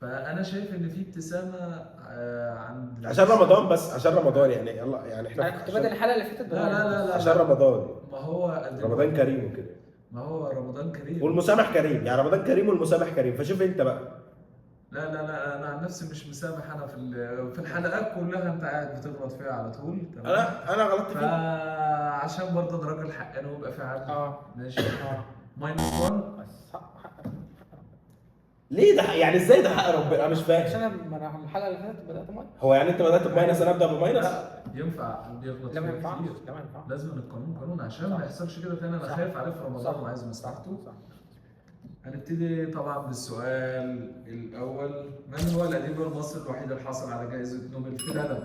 فانا شايف ان في ابتسامه عند عشان رمضان، بس عشان رمضان يعني، يلا يعني انا احنا كنت بادئ الحلقه اللي فاتت لا لا لا لا عشان رمضان، ما هو رمضان كريم وكده، ما هو رمضان كريم والمسامح كريم، يعني رمضان كريم والمسامح كريم، فشوف انت بقى. لا لا لا انا عن نفسي مش مسامح. انا في الحلقات كلها انت قاعد بتغلط فيها على طول، تمام. انا غلطت فيه. فعشان برضه انا راجل حقاني ويبقى في عدل. ماشي. ماينس 1. بس حق. ليه ده يعني؟ ازاي ده حق ربنا؟ انا مش عشان فاهم. انا الحلقه اللي فاتت بدات ماينس. هو يعني انت بدات بماينس انا ابدا بماينس؟ لا ينفع بيغلط لا ما فيها ينفعش، كتير. لا ما ينفعش. لازم القانون قانون عشان صح. ما يحصلش كده تاني. انا صح. خايف عليه في رمضان صح. وعايز مصلحته. صح. هنبتدي طبعا بالسؤال الاول. من هو الاديب المصري الوحيد اللي حصل على جائزه نوبل في الادب؟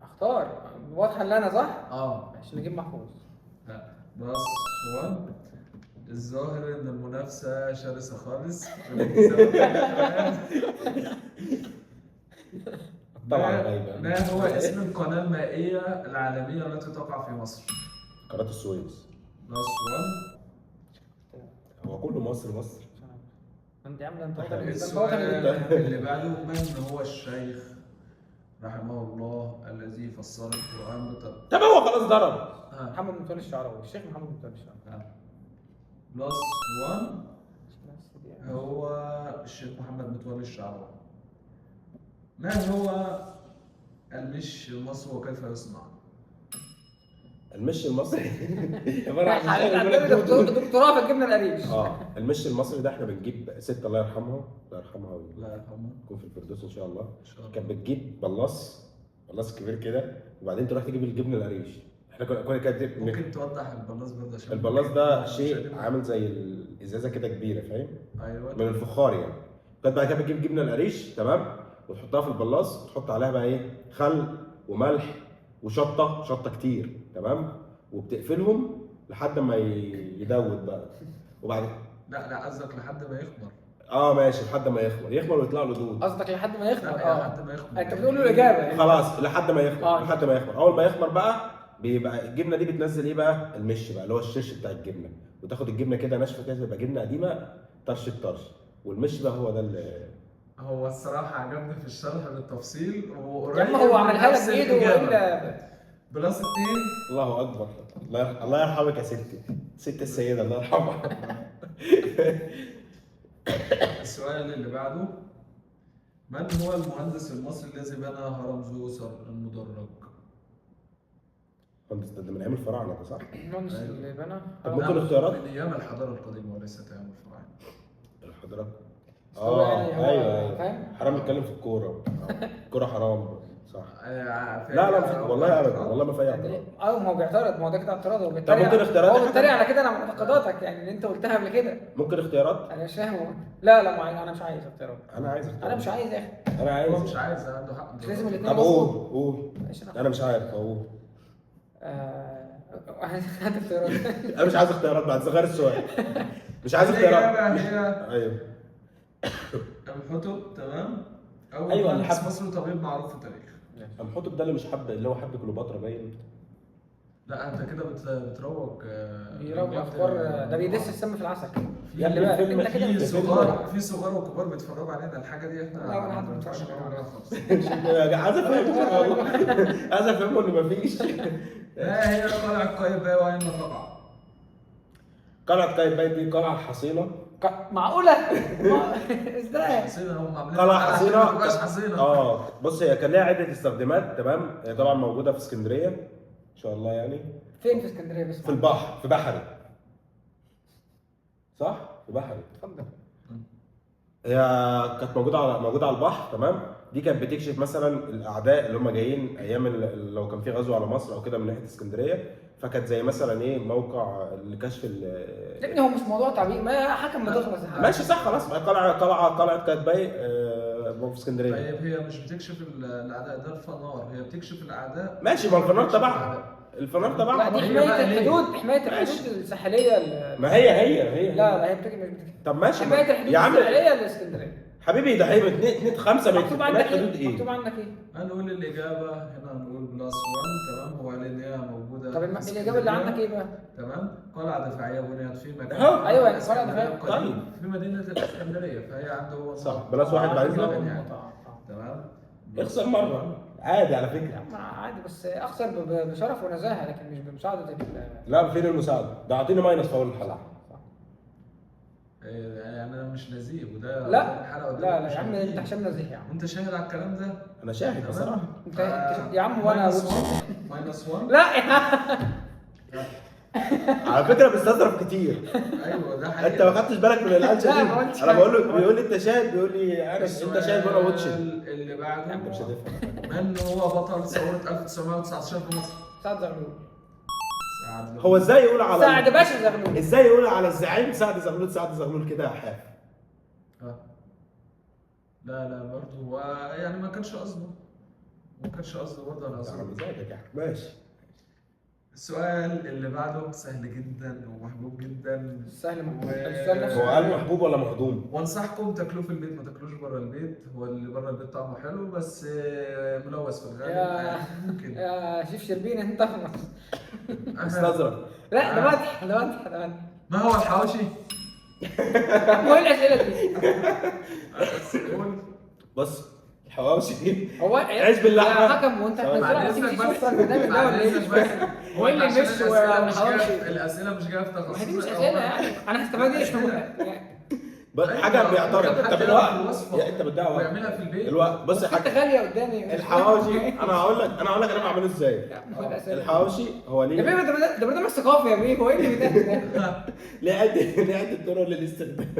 اختار واضحه اللي انا صح؟ اه ماشي، نجيب محفوظ. لا بلس 1. الظاهر ان المنافسه شرسه خالص. طبعا غايبه. ما هو اسم القناه المائيه العالميه التي تقع في مصر؟ قناه السويس. بلس 1. هو كله مصر مصر. انت يا عم ده انت السؤال اللي بعده. من هو الشيخ رحمه الله الذي فسر القرآن بطريقة؟ طب هو خلاص ضرب. محمد متولي الشعراوي، الشيخ محمد متولي الشعراوي. بلس 1. هو الشيخ محمد متولي الشعراوي. ما هو المش المصري وكيف يصنع؟ المش المصري دكتوراه في الجبنه القريش. المش المصري ده احنا بنجيب ست الله يرحمها، الله يرحمها الله يرحمه، تكون في الفردوس ان شاء الله. ان شاء الله. كانت بتجيب بلاص كبير كده، وبعدين تروح تجيب الجبنه القريش. احنا كنا كانت ممكن توضح البلاص برضه عشان البلاص ده شيء عامل زي الازازه كده كبيره، فاهم؟ ايوه من الفخار يعني. كانت بعد كده بتجيب جبنه القريش، تمام، وتحطها في البلاص وتحط عليها بقى ايه، خل وملح وشطه كتير، تمام، وبتقفلهم لحد ما يدوب بقى، وبعد لا قصدك لحد ما يخمر. ماشي، لحد ما يخمر ويطلع له دود. قصدك لحد ما يخمر. لحد ما يخمر. انت بتقول له الاجابه يعني. خلاص لحد ما يخمر. آه. لحد ما يخمر. اول ما يخمر بقى بيبقى الجبنه دي بتنزل ايه بقى؟ المش بقى اللي هو الشش بتاع الجبنه، وتاخد الجبنه كده ناشفه كده، تبقى جبنه قديمه طرش، والمش بقى هو ده اللي هو الصراحة عجبني في الشرح بالتفصيل يا وقريب عم هو من عملها نفس لك بايده الإجابة. والا بلس 2. الله اكبر. الله يرحمك يا ستي، ست السيده الله يرحمها. السؤال اللي بعده. من هو المهندس المصري الذي بنى هرم زوسر المدرج؟ مهندس ده من ايام الفراعنه ده، صح؟ المهندس اللي بنى. طب ممكن اختيارات؟ من ايام الحضاره القديمه وليست ايام الفراعنه. الحضارات. يعني هو ايوه فاهم؟ حرام نتكلم في الكوره. الكوره حرام، صح. في لا والله ابدا، والله ما في اي اعتراض. ما هو بيعترض، ما هو ده كده اعتراض. هو بيتريق. ممكن اختيارات؟ هو بيتريق على كده، على معتقداتك يعني اللي انت قلتها قبل كده. ممكن اختيارات؟ انا مش فاهم. لا انا مش عايز اختيارات. انا عايز اختيارات. انا مش عايز يا اخي. انا عايز. هو مش عايز، عنده حق. مش لازم الاثنين. طب قول. ماشي انا مش عارف اقول. هات اختيارات. انا مش عايز اختيارات بعد صغير السؤال. مش عايز اختيارات. الإجابة هي ايوه أمحتب، تمام. أول أيوة، مهندس مصري طبيب معروف في التاريخ. امحتب ده اللي مش حب، اللي هو حب كليوباترا باين. لا أنت كده بتروج. بيروج افكار. ده بيدس السم في العسل. يا ابني خلي بالك الفيلم انت كده. في صغار وكبار بيتفرجوا علينا الحاجة دي. احنا لا ولا حد ما ينفعش بيتفرج نتفرج عليها خالص. عايز افهمه والله. عايز افهمه ان مفيش. ما هي قلعة قايتباي وأين تقع؟ قلعه قايتباي دي قلعه حصينه. معقوله؟ ازاي؟ حصينة هم عاملين قلعه عشان حصينه. ما تبقاش حصينة. بص هي كان ليها عده استخدامات، تمام. هي طبعا موجوده في اسكندريه ان شاء الله يعني. فين في اسكندريه بس؟ في البحر، في بحري، صح؟ في بحري. اتفضل. هي كانت موجوده على البحر، تمام. دي كانت بتكشف مثلا الاعداء اللي هم جايين ايام لو كان في غزو على مصر او كده من ناحيه اسكندريه، فكانت زي مثلا ايه، موقع لكشف يا ابني هو مش موضوع تعبير، ما حكم ما تخلص. ماشي صح خلاص. قلعه قايتباي في اسكندريه. طيب هي مش بتكشف الاعداء، ده الفنار. هي بتكشف الاعداء. ماشي، ما الفنار تبعها. الفنار لا تبعها. دي حمايه الحدود الساحليه. ما هي لا هي مش بتكشف. طب ماشي حمايه الحدود يا عم. الساحليه لاسكندريه. حبيبي ده هيبقى 2 5 مكتوب عندك حدود ايه؟ ايه؟ مكتوب عندك ايه؟ هنقول الإجابة هنا، هنقول بلس 1. تمام، هو قال إن هي موجودة طب في الاجابه اللي اسكندرية. عندك ايه بقى؟ تمام، قلعة دفاعية بنيت في مكان أيوة، يعني اسكندرية قلعة دفاعية. القديم طيب. في مدينة الإسكندرية، فهي عنده هو صح، النقط. بلس 1 بعد طبعاً إذنك. يعني. تمام. اخسر مره عادي على يا فكره. عم عادي، بس اخسر بشرف ونزاهه، لكن مش بمساعده لا فين المساعده؟ ده اعطيني ماينس في اول الحلقه. يعني أنا مش نزيه، وده لا الحلقة قدامك لا مش يا عم، نزيه. انت هشام نزيه يا عم. وأنت شاهد على الكلام ده؟ انا شاهد بصراحه. انت يا عم وانا ماينس 1. ماينس 1. لا يا عم. على فكره بستظرف كتير. ايوه ده حقيقي. انت ما خدتش بالك من القلشه لا، دي؟ ما قلتش انا بقول له، حاجة. بيقول لي انت شاهد، بيقول لي انا انت شاهد وانا واتش. اللي بعده انت مش هتفهم. من هو بطل ثورة 1919 في مصر؟ سعد زغلول. سعد هو ازاي يقول على سعد باشا زغلول. ازاي يقول على الزعيم سعد زغلول سعد زغلول كده يا حاف؟ لا لا برضه هو يعني ما كانش قصده. برضه انا على قصده. مزاجك يا حاف. ماشي. السؤال اللي بعده سهل جدا ومحبوب جدا. سهل و- السؤال نفسه. هو قال محبوب ولا مهضوم؟ وانصحكم تاكلوه في البيت، ما تاكلوش بره البيت. هو اللي بره البيت طعمه حلو بس ملوث في الغالب. يا ممكن. يا شيف شربين انت اخلص. استظرف. لا ده مدح، ده مدح، ده مدح. ما هو الحواشي؟ هو ايه الاسئله دي؟ قول. بص الحواوشي هو عيش باللحمة. يا حكم، وانت ثواني. بعد هتنزل اذنك تمشي بس. شفرة البرنامج ده ولا ايه؟ بعد إذنك بس. هو ايه اللي عشان المش الأسئلة مش والحواوشي؟ جاية- الاسئله مش جايه في ما هي دي تخصص مش اسئله يعني، انا هستفاد ايه؟ حاجه بيعترض. ممكن طب حد الوقت يعمل وصفة يا انت بتدعي وقت. ويعملها في البيت. الوقت بص يا انت حاج، غاليه قدامي. الحواوشي انا هقول لك انا بعمله ازاي. الحواوشي هو يا ليه بيه ده برنامج ثقافي يا بيه، هو ايه اللي بيتقال ده؟ ليه عده طرق للاستخدام.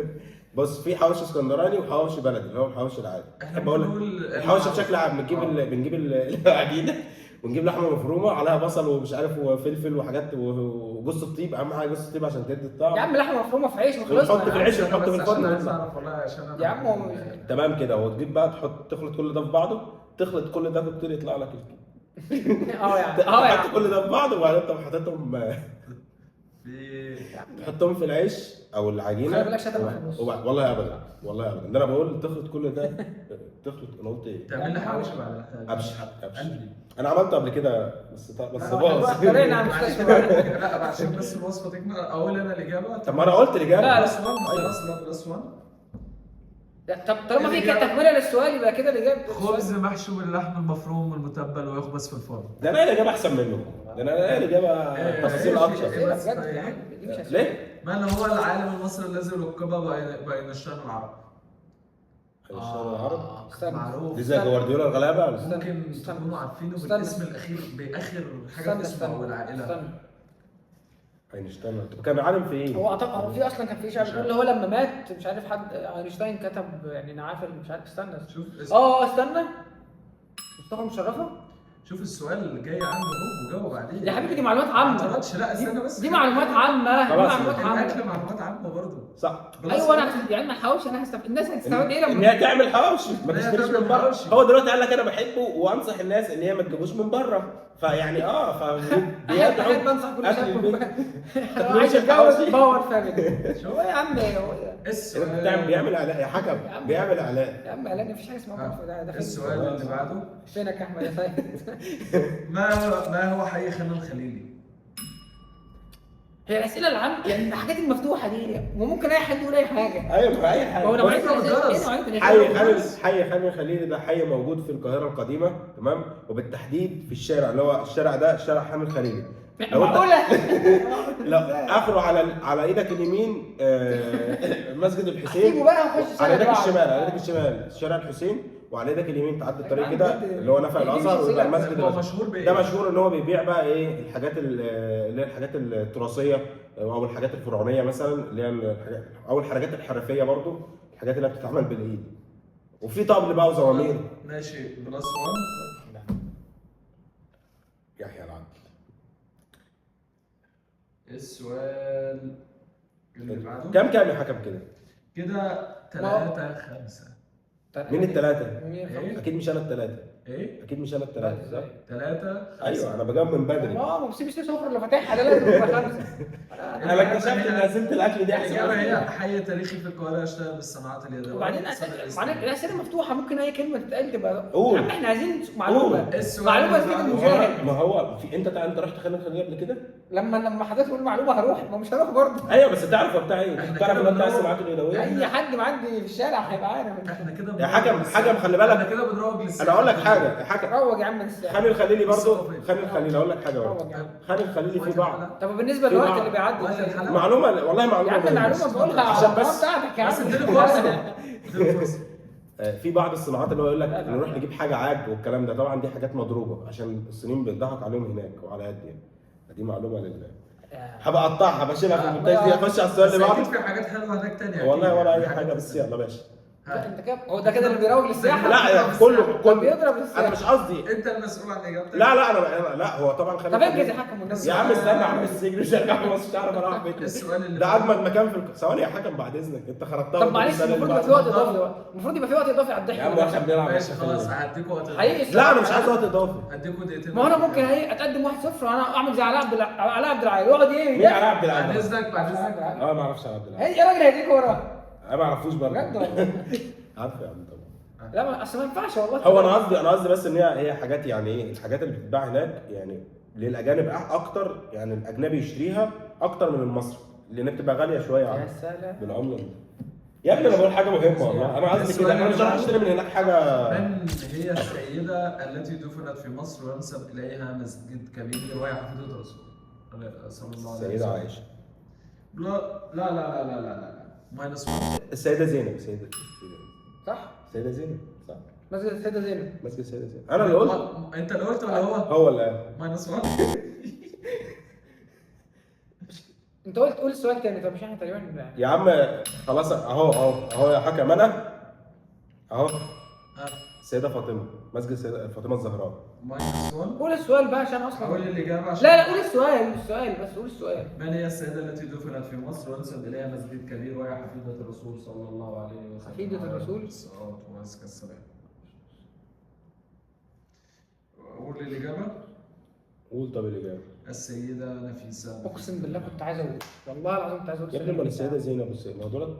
بص في حواوشي اسكندراني وحواوشي بلدي اللي هو الحواوشي العادي. احنا احب اقول لك بنقول الحواوشي بشكل عام بنجيب العجينه ونجيب لحمه مفرومه عليها بصل ومش عارف وفلفل وحاجات وجوز الطيب. اهم حاجه جوز الطيب عشان تدي الطعم. يا عم لحمه مفرومه في عيش ونحط وخلصنا في يا عم. العيش ونحط في الفرن عايز ونطلع. اعرف والله عشان انا يا عم هو تمام كده. وتجيب بقى تخلط كل ده في بعضه، تخلط كل ده كتير يطلع لك يعني تحط كل ده في بعض وبعدين تقوم حاططهم في تحطهم في العيش او العجينه. خلي بالك شتم في النص. والله ابدا والله ابدا. ده انا بقول تخلط كل ده. تخلط انا قلت ايه؟ تعمل لي حواوشي بعد الحلقة. ابشر قلبي. انا عملته قبل كده بس باظ. طلعنا على المستشفى بقى. لا عشان بس الوصفه تكمل اقول انا الاجابه. طب ما انا قلت الاجابه. لا، بلس 1 خلاص. لا بلس 1. طب طالما في كده تكمله للسؤال يبقى كده الاجابه خبز محشو باللحم المفروم المتبل ويخبز في الفرن. ده انا الاجابه احسن منه. ده انا الاجابه تفاصيل اكتر. أسئلة بجد يا عم، دي مش أسئلة. ليه؟ من هو العالم المصري الذي لقب باينشتاين العرب؟ العرب استنى. معروف. دي زي جوارديولا الغلابه. ممكن استنى. تكونوا عارفينه استنى. بالاسم الاخير باخر حاجه في اسمه او العائله. استنى. اينشتاين كان عالم في ايه؟ هو اعتقد هو في اصلا كان في شعر بيقول اللي هو لما مات مش عارف حد اينشتاين كتب يعني نعافل مش عارف. استنى شوف استنى مصطفى مشرفه. شوف السؤال اللي جاي عنده اهو وجاوب عليه. يا حبيبي دي معلومات ما عامه. اعترضش. لا استنى بس. دي معلومات عامه. دي خلاص. معلومات عامه. الاكل معلومات عامه برضه. صح. ايوه انا يعني ما حاولش انا الناس هتستفاد ايه ان لما هي تعمل حواوشي ما إن هي تشتريش تعمل من بره. حواوشي. هو دلوقتي قال لك انا بحبه وانصح الناس ان هي ما تجيبوش من بره. فيعني احب انصح كل أكل شاب البيت. هو عايز يتجوز حواوشي. باور فاميلي. هو يا عم هو السؤال بيعمل اعلان يا حكم بيعمل اعلان. يا عم اعلان مفيش حاجه اسمها باور ده فين؟ السؤال اللي بعده. فينك يا احمد يا سيد؟ ما هو حي خان الخليلي؟ هي الاسئله العامه يعني الحاجات المفتوحه دي وممكن اي حد يقول اي حاجه. ايوه اي حاجه. هو نوعيه بص، الاسئله جرس. ايه نوعيه حي الاسئله؟ خان الخليلي ده حي موجود في القاهره القديمه تمام. وبالتحديد في الشارع اللي هو الشارع ده شارع حامد الخليلي. لو انت معقوله؟ لا اخره على ايدك اليمين مسجد الحسين. سيبه بقى نخش على الشارع ايدك اللي بعده. الشمال على ايدك الشمال شارع الحسين. وعلى ايدك اليمين تعدي الطريق عم كده بجد. اللي هو نفق دي مش الازهر ويبقى أسئلة. المسجد هو الازهر. مشهور بايه؟ ده مشهور ان هو بيبيع بقى ايه الحاجات اللي هي الحاجات التراثيه او الحاجات الفرعونيه مثلا اللي هي او الحاجات الحرفيه برضو الحاجات اللي بتتعمل بالايد. وفي طبل بقى وزوامير. ماشي بلس 1. يحيى العدل. السؤال اللي بعده. كام يا حكم كده؟ كده 3-5. مين الثلاثه؟ مين إيه؟ اكيد مش انا الثلاثه. ايه؟ اكيد مش انا الثلاثه. ازاي؟ 3 ايوه انا بجاوب من بدري. ما بسيبش ليه سفر اللي فاتحها ده لازم تبقى 5. انا اكتشفت ان اسئله الاكل دي احسن. الإجابة هي حي تاريخي في القاهرة يشتغل بالصناعات اليدوية. وبعدين الاسئله مفتوحه، ممكن اي كلمه تتقال تبقى قول. يا عم احنا عايزين معلومه. قول. السؤال معلومه اللي تفيد بعده. المشاهد. ما هو في انت رحت خلينا قبل كده. لما حضرتك تقول معلومه هروح، ما مش هروح برضه. ايوه بس تعرف بتاع ايه؟ إحنا تعرف كده ان انت بنروح. السماعات اليدويه. اي حد معدي في الشارع هيبقى عارف. احنا كده يا حكم خلي بالك. احنا كده بنروج للسياحة. انا اقول لك حاجه يا حكم. روج يا عم الساعه. خلي الخليلي برضه. الصحفي. خلي الخليلي اقول لك حاجه برضه. روج يا عم. خلي الخليلي في بعض. طب بالنسبه في للوقت بعض. اللي بيعدي وقت الحلقة. معلومه والله يا معلومه عم مهمة. المعلومه بقولها عشان على بس. بتاعتك يا بس عم. اديله فرصة. اديله فرصة. في بعض الصناعات اللي هو يقول لك نروح نجيب حاجه عاج والكلام ده، طبعا دي حاجات مضروبه عشان الصينيين بيضحك عليهم هناك وعلى قد يعني. دي معلومه لله. هبقى اقطعها بشيلها في المونتاج دي، اخش على السؤال بس اللي اكيد بعده. في حاجات حلوة هناك تانية. والله أكيد. ولا اي حاجات حاجه بس يلا ماشي. ها. انت كده هو ده كده اللي بيروج للسياحه. لا يا كله طب بيضرب السياحه. انا مش قصدي. انت المسؤول عن اجابتك. لا انا لا هو طبعا خلي طب انجز يا حكم والنبي. يا عم استنى يا عم السجن مش هرجع مصر، مش هعرف اروح بيتي. السؤال اللي ده اجمد مكان في ثواني يا حكم بعد اذنك انت خربتها. طب معلش المفروض يبقى في وقت اضافي بقى. المفروض يبقى في وقت اضافي على الضحك. يا عم احنا بنلعب ماشي خلاص هديكوا وقت. حقيقي لا انا مش عايز وقت اضافي. هديكوا دقيقتين. ما هو انا ممكن ايه اتقدم 1-0 وانا اعمل زي علاء عبد العال يقعد ايه مين علاء عبد بعد العال؟ اذنك بعد اذنك. اه ما اعرفش علاء عبد العال. هي يا راجل هيديك ورا انا ما اعرفوش برضه. بجد والله. عارفه يا عم طبعا. لا اصل ما ينفعش والله. هو انا قصدي بس ان هي حاجات يعني ايه الحاجات اللي بتتباع هناك يعني للاجانب اكتر، يعني الاجنبي يشتريها اكتر من المصري لان بتبقى غاليه شويه يا عنه سلام. بالعمله دي. يا ابني انا بقول حاجه مهمه والله، انا قصدي كده انا مش رايح اشتري من هناك حاجه. من هي السيدة التي دفنت في مصر وينسب إليها مسجد كبير وهي حفيدة الرسول صلى الله عليه وسلم؟ السيده عائشه. لا ماينس 1. السيده زينب. صح؟ السيده زينب صح. مسجد السيدة زينب. مسجد السيده زينب. انا اللي قلت. انت اللي قلت ولا هو؟ هو اللي قال. ماينس 1. انت قلت قول السؤال تاني. طب مش احنا تقريبا يا عم خلاص اهو يا حكم انا اهو. السيده فاطمه. مسجد السيده فاطمه الزهراء. ماينس 1. قول السؤال بقى عشان اصلا. اقول الإجابة عشان لا قول السؤال بس قول السؤال. من هي السيدة التي دفنت في مصر وينسب إليها مسجد كبير وهي حفيدة الرسول صلى الله عليه وسلم؟ حفيدة الرسول؟ الصلاة وأزكى السلام. قول الإجابة. قول طب الاجابه. السيدة نفيسة. اقسم بالله كنت عايز اقول، والله العظيم كنت عايز اقول. يا ابني امال السيده زينب والسيده ما دولت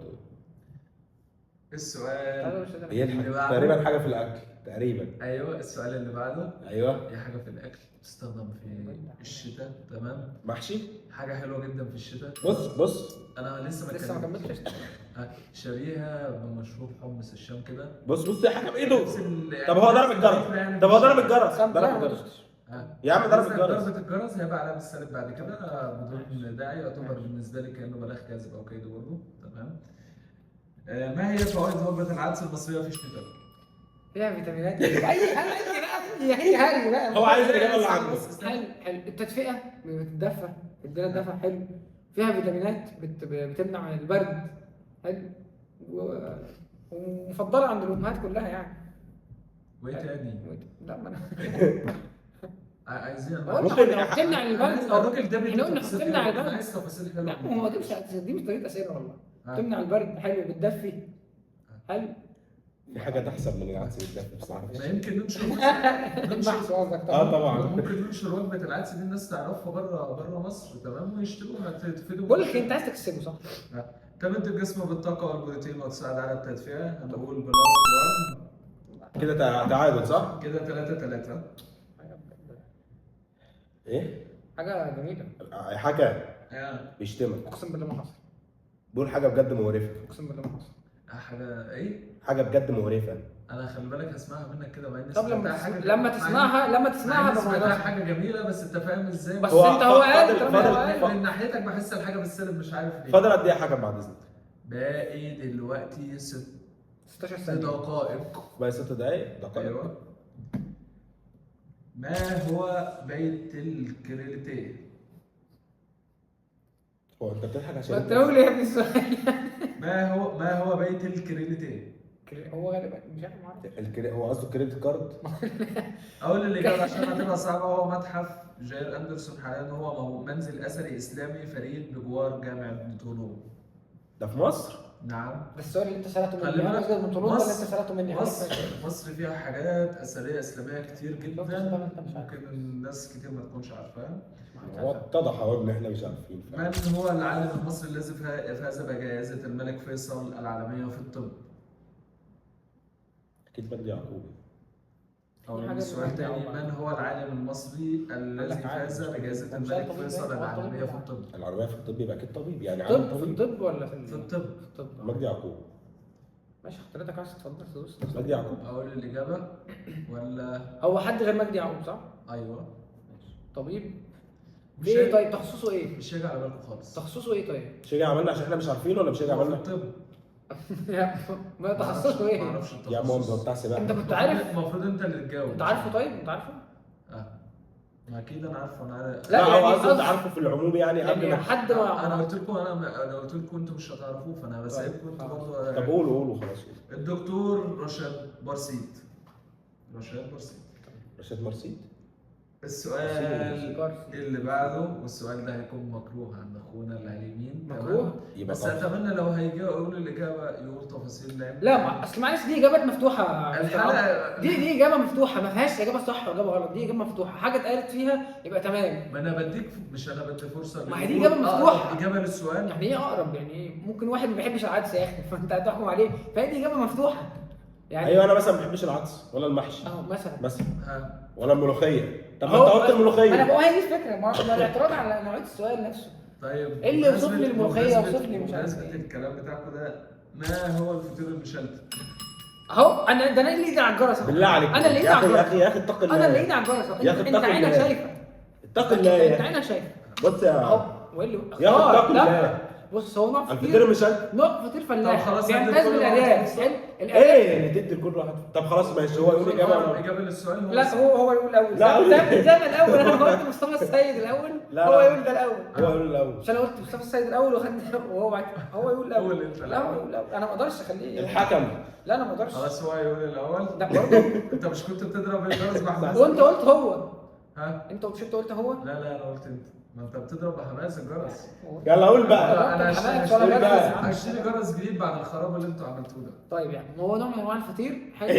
السؤال هي اللي بعده. تقريبا حاجه في الاكل تقريبا. ايوه السؤال اللي بعده. ايوه هي حاجه في الاكل بتستخدم في الشتاء. تمام. محشي. حاجه حلوه جدا في الشتاء. بص انا لسه لسه ما كملتش. شبيهه بمشروب حمص الشام كده. بص يا حكم ايده. نفس طب هو ضرب الجرس. طب هو ضرب الجرس. ضرب لا ما الجرس. دوستش. يا عم ضرب الجرس. ضربة الجرس هيبقى علامة السالب بعد كده بدون داعي، يعتبر بالنسبة لي كأنه بلاغ كاذب أو كيد برضه. تمام. ما هي فوائد وجبة العدس المصرية في الشتاء؟ فيها فيتامينات. اي هي هري بقى. هو عايز الاجابه اللي عنده. حلو التدفئه بتدفى، بتدينا دفع حلو. فيها فيتامينات بتمنع البرد. حلو ومفضله عند الامهات كلها يعني. وإيه تاني؟ لا ما انا عايزين ممكن تمنع البرد. الراجل ده احنا قلنا تفاصيل تمنع حلوة. البرد. أنا عايز تفاصيل حلوة. لا ما هو دي مش طريقه اسئله والله. تمنع البرد حلو بتدفي. حلو. في حاجه تحسب من العدس بالدفء بصراحه. ما يمكن ننشر المحشي قصدك طبعا. طبعا. ممكن ننشر وجبة العدس دي الناس تعرفها بره مصر. تمام. ويشتروها تفيدهم. بقول لك انت عايز تكسبه صح؟ تمد الجسم بالطاقة والبروتين وتساعد على التدفئة. هنقول بلس 1. كده تعادل صح؟ كده 3-3. ايه؟ حاجه جميله. حكى يا بيشتمك. اقسم بالله ما حصل. بيقول حاجه بجد مقرفه. اقسم بالله ما حصل. حاجة ايه؟ حاجه بجد مقرفه. انا خلي بالك هسمعها منك كده مع اني طب سمعتها حاجة لما تسمعها سمعتها بمعنى حاجة جميلة بس انت فاهم ازاي؟ بس هو انت هو قال من ناحيتك بحس الحاجة بالسالب مش عارف ليه. فاضل قد ايه يا حكم بعد اذنك؟ باقي دلوقتي 16 6 ثانيه. دقائق. باقي 6 دقايق. ايوه. ما هو بيت الكريليتيه؟ هو انت بتضحك عشان ما تقول لي يا ابني السؤال. ما هو بيت الكريليتيه؟ هو غالبا مش عارف معرفة. هو قصده كريدت كارد. اقول الاجابه عشان هتبقى صعبه. هو متحف جاير اندرسون حاليا. هو منزل اثري اسلامي فريد بجوار جامع ابن طولون. ده في مصر؟ نعم. ده السؤال اللي انت سالته خلي مني، انا بالك، قصدي من طولون ولا انت مصر سالته مني؟ مصر فيها حاجات اثريه اسلاميه كتير جدا انت مش عارف. ممكن الناس كتير ما تكونش عارفاها. هو اتضح اهو ان احنا مش عارفين. من هو العالم المصري الذي فاز بجائزه الملك فيصل العالميه في الطب؟ اكيد مجدي يعقوب. او حاجة السؤال مجدي تاني، يعقوب. من هو العالم المصري الذي لك عالم. فاز بجائزه مش الملك طبيب، فيصل هو العالميه طبيب. في الطب؟ العربيه في الطب يبقى اكيد طبيب، يعني طب عالم في طبيب. الطب ولا في في الطب. في الطب. مجدي يعقوب. ماشي حضرتك عايز تتفضل تدوس. مجدي يعقوب. اقول الاجابه ولا؟ هو حد غير مجدي يعقوب صح؟ ايوه. طبيب. مش في ايه هي- طيب تخصصه ايه؟ مش هيجي على بالكم خالص. تخصصه ايه طيب؟ مش هيجي عملنا عشان احنا مش عارفين ولا مش هيجي هو في عملنا؟ الطب. ما تخصصه ايه؟ ما اعرفش يا عم هو التخصص. بتاع سباحه. انت كنت عارف؟ المفروض انت اللي تجاوب. انت عارفه طيب؟ انت عارفه؟ اه ما اكيد انا عارفه، انا عارف. لا، لا هو يعني قصدي انت قصدي- عارفه في العموم يعني قبل يعني ما. حد ما انا قلت لكم انا قلت لكم انتوا مش هتعرفوه، فانا بسيبكم انتوا برضه. طب قولوا خلاص. الدكتور رشاد برسيد. رشاد برسيد. رشاد مرسيد. السؤال برسيد. اللي بعده، والسؤال ده هيكون مكروه عند اخونا اللي على اليمين. مكروه؟ تمام؟ يبقى بس طبعا. اتمنى لو هيجي يقول الاجابه يقول تفاصيل لعب. لا اصل معلش دي اجابات مفتوحه. الحلقه دي اجابه مفتوحه ما فيهاش اجابه صح واجابه غلط، دي اجابه مفتوحه، حاجه اتقالت فيها يبقى تمام. ما انا بديك، مش انا بدي فرصه ما هي دي للجمهور إجابة مفتوحة. أقرب اجابه للسؤال. يعني ايه اقرب؟ يعني ايه؟ ممكن واحد ما بيحبش العدس يا اخي فانت هتحكم عليه، فهي دي اجابه مفتوحه يعني. ايوه انا مثلا ما بحبش العدس ولا المحشي اهو مثلا ها ولا الملوخيه. طب ما أهو انت قلت انا الملوخيه. بقول هي دي الفكره، ما الاعتراض على نوعيه السؤال نفسه. طيب إيه اللي يوصف لي بمناسبة- الملوخية؟ بمناسبة- يوصف لي مش عارف بمناسبة إيه. الكلام بتاعكم ده، ما هو الفطير المشلتت؟ اهو انا ده انا اللي ايدي على الجرس أهو. بالله عليك انا اللي ايدي يا على اخي يا الجرس. اخي يا اخي اتق الله. انا اللي ايدي على الجرس أهو. يا أخي انت اتق عينك الله. شايفه. اتق الله يا انت اخي. عينك شايفه بص يا اهو. وايه اللي يا أخي اتق لا الله. بص هو نوع الفطير فطير، المشلتت. نوع فطير فلاح طب خلاص، بيمتاز هندي كل بالارياف. واحد حلو الارياف. ايه اللي تدي لكل واحد؟ طب خلاص ماشي هو يقول اجابه أقرب ولا- اجابه للسؤال هو لا هو يقول الاول. لا، قول. زي ما الاول انا قلت مصطفى السيد الاول، لا، هو لا. يقول ده الاول. هو يقول الاول. مش انا قلت مصطفى السيد الاول وهو هو يقول الاول. قول أنت لا هو يقول الاول، انا ما اقدرش اخليه الحكم. لا انا ما اقدرش. خلاص هو يقول الاول. لا برضه انت مش كنت بتضرب الجرس بحماس؟ وانت قلت هو. ها؟ انت مش انت قلت هو؟ لا انا قلت انت، ما انت بتضرب بحماس الجرس. يلا قول بقى. انا حماس ولا هشتري جرس؟ جرس، هشتري جرس جديد بعد الخراب اللي انتوا عملتوه ده. طيب يعني هو نوع من انواع الفطير حلو.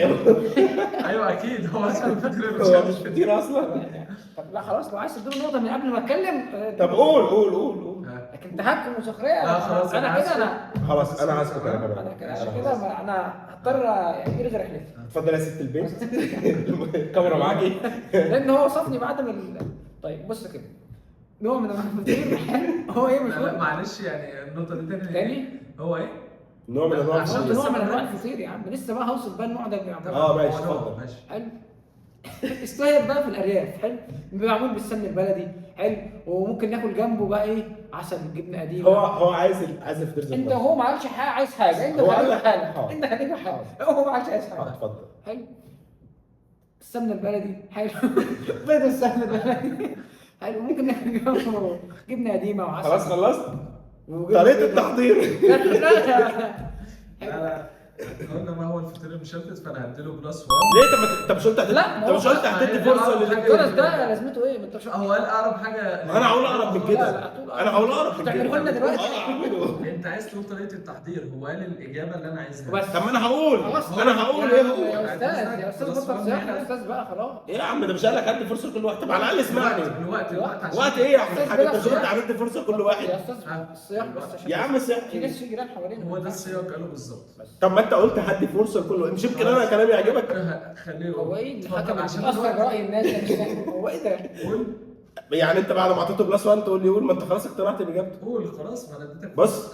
ايوه اكيد هو اسمه الفطير هو المشلتت. مش فطير اصلا. طب لا خلاص لو عايز تديله نقطه من قبل ما اتكلم طب قول. ها. لكن تهكم وسخريه. لا خلاص، انا أنا كده انا خلاص انا هسكت انا انا كمان. كده عشان كده انا هضطر يعني الغي رحلتي اتفضل يا ست البيت. الكاميرا معاكي. لان هو وصفني بعد ما طيب بص كده نوع من انواع الفطير حلو. هو ايه لا مشهور معلش يعني النقطه دي تاني. تاني؟ هو ايه؟ نوع من انواع عشان قلت الفطير. نوع من لسه انواع بنعرف. الفطير يا عم لسه بقى هوصل بقى النوع ده بيعمل ماشي هو نوع، اتفضل. ماشي. حلو. استوهب بقى في الارياف حلو، بيبقى معمول بالسمن البلدي حلو، وممكن ناكل جنبه بقى ايه عسل جبنه قديمه. هو عايز الفطير ذات انت نفسه. وهو ما عملش حاجه عايز حاجه، انت هو قال خليك لك حالك حاضر. انت خليك حالك هو ما عملش عايز حاجه. اتفضل. حلو. السمنه البلدي حلو. بيض السمنه البلدي حلو، ممكن ناكل جنبه جبنه قديمه وعسل. خلاص خلصت. وجبنة طريقه بيضة. التحضير. لا قلنا ما هو الفطير المشلتت، فانا هديله بلس 1. ليه انت مش قلت لا، انت مش قلت هتدي ما فرصه هي- الجرس ده لازمته ايه؟ ما انت مش هو قال اقرب حاجه. انا هقول اقرب من كده. لا، لا، هتقول انا هقول اقرب من كده. هتعمله لنا دلوقتي؟ اعمله. انت عايز تقول طريقه التحضير، هو قال الاجابه اللي انا عايزها. بس. طب ما انا هقول خلاص انا هقول ايه هو. يا استاذ يا استاذ خلاص، بطل سياحه يا استاذ بقى خلاص. ايه يا عم ده مش قال لك هدي فرصه لكل واحد. طب على الاقل اسمعني. الوقت عشان- وقت ايه يا عم أستاذ الحاج انت بلا مش قلت سياحة. هندي فرصه لكل واحد. يا استاذ السياح بس عشان يا عم السياح. في ناس في جيران حوالينا. هو ده السياق قاله بالظبط. طب ما انت قلت هدي فرصه لكل واحد. مش يمكن انا كلامي يعجبك. خليه هو ايه اللي اتفضل حكم عشان اثر الوقت. راي الناس ده مش فاهم هو ايه ده؟ قول يعني انت بعد ما اعطيته بلس 1 تقول لي قول. ما انت خلاص اقتنعت باجابته. قول خلاص، ما انا اديتك. بص.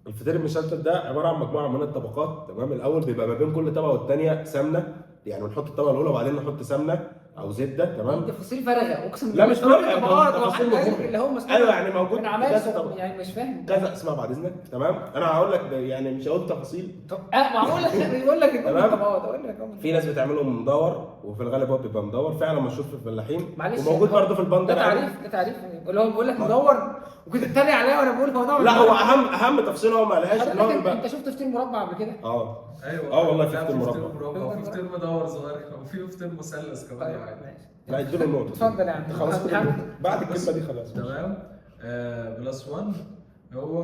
الفطير المشلتت ده عباره عن مجموعه من الطبقات. تمام. الاول بيبقى ما بين كل طبقه والثانيه سمنه. يعني بنحط الطبقه الاولى وبعدين نحط سمنه او زبده. تمام. تفاصيل فارغه اقسم لا مش فارقه. طبقات تفاصيل وحاجات مهمة. اللي هو مسؤول ايوه يعني موجود من عمال كذا طبقة. يعني مش فاهم كذا. اسمع بعد اذنك. تمام. انا هقول لك يعني مش هقول تفاصيل. طب معقول بيقول لك يقول تمام. طبقات اقول لك في ناس بتعمله مدور وفي الغالب هو بيبقى مدور فعلا مشهور في الفلاحين. معلش وموجود هو- برضه في البندر. ده تعريف ده تعريف اللي هو بيقول لك مدور وكنت بتتريق عليا وانا بقول هو نوع من لا هو أنواع- اهم تفصيل هو ما قالهاش ان هو حضرتك بيبقى. انت شفت فطير مربع قبل كده؟ اه ايوه والله في لا، فطير مربع. وفي فطير مدور صغير وفي فطير مثلث كمان طيب يعني. ماشي لا اديله النقطه. اتفضل يا عم. خلاص كده. بعد الكلمه دي خلاص. تمام. بلس 1. هو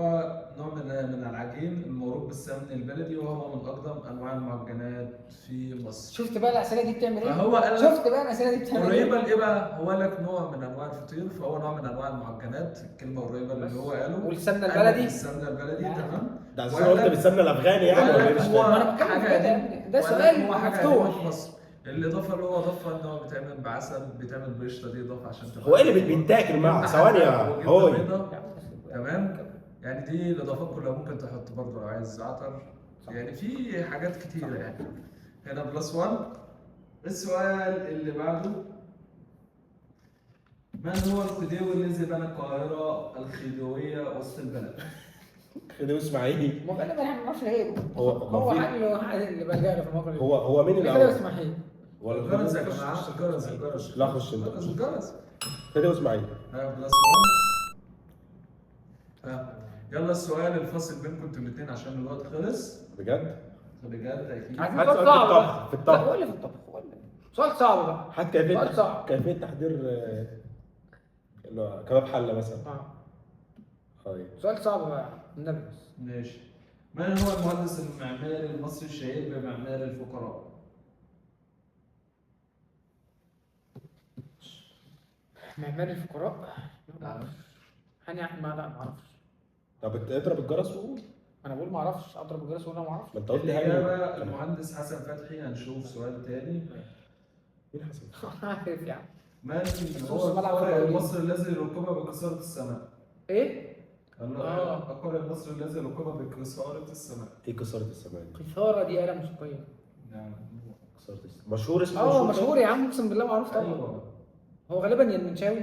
نوع من العجين الموروب بالسمن البلدي، وهو من اقدم انواع المعجنات في مصر. شفت بقى الاسئله دي بتعمل ايه؟ فهو قال لك شفت بقى الاسئله دي بتعمل قريبه ايه؟ لايه بقى؟ هو قال لك نوع من انواع الفطير، فهو نوع من انواع المعجنات، الكلمه قريبه اللي هو قاله. والسمنه قال لك البلدي؟ السمنه البلدي، لا. تمام. ده وقال أساسا قلت لك- بالسمنه الافغاني يعني وقال ولا ايه؟ لك مش هو فاهم. أنا بتكلم حاجه في كده. قديمه، ده وقال لك سؤال هو حاجه مفتوح. قديمه في مصر. الاضافه اللي هو اضافها ان هو بيتعمل بعسل، بيتعمل بقشطه، دي اضافه عشان تبقى هو ايه اللي بيتاكل مع ثواني يا هوي؟ تمام. يعني دي الاضافات كلها ممكن تحط برضه لو عايز زعتر، يعني في حاجات كتيره يعني. هنا بلس 1. السؤال اللي بعده، من هو الخديوي الذي بنى القاهره الخديويه وسط البلد؟ خديوي اسماعيلي. ما غالبا احنا ما نعرفش غيره. هو هو في- حل اللي بلجأ له في الموقف هو مين كده الاول؟ اسماعيل. ولا الجرس يا الخديوي؟ جماعه، الجرس الجرس. لا، خش انت. الجرس. خديوي اسماعيلي. ها بلس 1. ها يلا السؤال الفاصل بينكم انتوا الاثنين عشان الوقت خلص. بجد؟ بجد اكيد. عايزين هات سؤال سؤال صعب في بقى. الطبخ، في الطبخ. لا قول لي في الطبخ، قول لي. سؤال صعب بقى. هات سؤال صعب. كيفية تحضير اللي هو كباب حلة مثلا. طيب. سؤال صعب بقى النبي. ماشي. من هو المهندس المعماري المصري الشهير بمعمار الفقراء؟ معماري الفقراء؟ نعم. هاني احمد، لا ما اعرفش. طب اضرب الجرس وقول. انا بقول ما اعرفش، اضرب الجرس وانا ما اعرفش. ما انت قلت حاجة. الإجابة المهندس حسن فتحي. هنشوف سؤال تاني. مين حسن؟ عارف يا عم. من نص هو ملعب القارئ فرقة المصري الذي لقب بكسارة السماء؟ ايه؟ القارئ المصري الذي لقب بكسارة السماء. ايه كسرة السماء؟ قيثارة دي آلة موسيقية. نعم. كسرة السماء. مشهور اسمه مشهور يا عم، اقسم بالله معروف طبعا. ايوه. هو غالبا يا المنشاوي،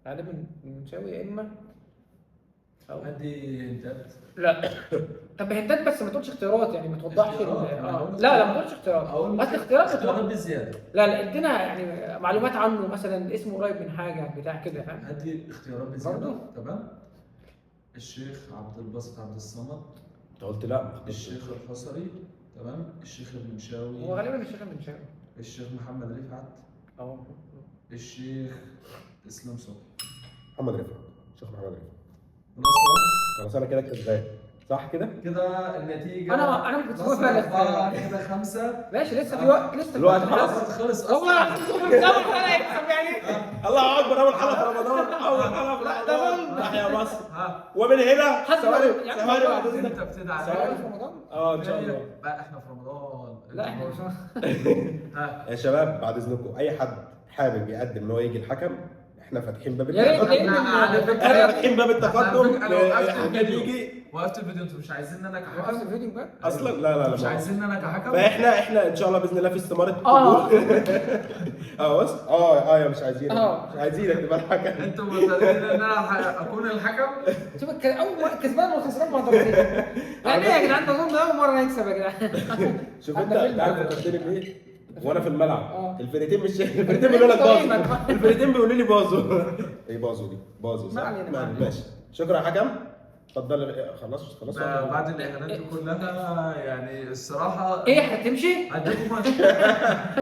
غالبا المنشاوي يا اما ادي هنتات. لا. طب هنتات بس ما تقولش اختيارات، يعني ما توضحش اختيارات. أنا قلت لا ما تقولش اختيارات. اقول هات اختيارات اختيارات بزياده. لا ادينا يعني معلومات عنه، مثلا اسمه قريب من حاجه بتاع كده، فاهم؟ هدي اختيارات بزياده. برضه؟ تمام. الشيخ عبد الباسط عبد الصمد، انت قلت لا ما خدتش. الشيخ الحصري، تمام، الشيخ المنشاوي، هو غالبا الشيخ المنشاوي. الشيخ محمد رفعت، اه الشيخ اسلام صبحي. محمد رفعت. شيخ محمد رفعت. خلاص خلاص انا كده كسبان. صح كده؟ كده النتيجه. انا ما كنتش مصر فاهم 4 كده 5. ماشي، لسه في وقت، لسه في الوقت وقت. خلاص. خلص هو اصلا. اول حلقه يكسب يعني. الله اكبر، اول حلقه في رمضان. اول حلقه في لا، ده رمضان. ظلم. تحيا مصر. ها ومن هنا حسب ثواني يعني ثواني والله. بعد انت اذنك. بتدعي ثواني. في رمضان؟ اه ان شاء الله. بقى احنا في رمضان. لا احنا مش ها يا شباب بعد اذنكم اي حد حابب يقدم ان هو يجي الحكم، احنا فاتحين باب يا ريت التقدم. على فكرة- احنا فاتحين باب التقدم. انا وقفت حد الفيديو. يجي وقفت الفيديو. انتوا مش عايزين انا وقفت كحكم؟ الفيديو بقى. اصلا. لا مش ما. عايزين انا كحكم؟ فاحنا ان شاء الله باذن الله في استماره اه. قبول. بص يا مش عايزينك. مش عايزينك تبقى الحكم. انتوا معترضين ان انا اكون الحكم؟ شوف اول مرة كسبان وخسران مع ضربتين. يعني ايه يا جدعان؟ ده اظن اول مره نكسب يا جدعان. شوف عندنا انت عارف فيلم. فكرتني بايه؟ وانا في الملعب اه. الفرقتين بيقولوا لك طيب. باظوا. الفرقتين بيقولوا لي باظوا. ايه باظوا دي؟ باظوا ما صح؟ علينا، ما علينا. ماشي. شكرا يا حكم. اتفضل. خلاص. بعد الاعلانات دي كلها يعني الصراحه ايه هتمشي؟ هديكم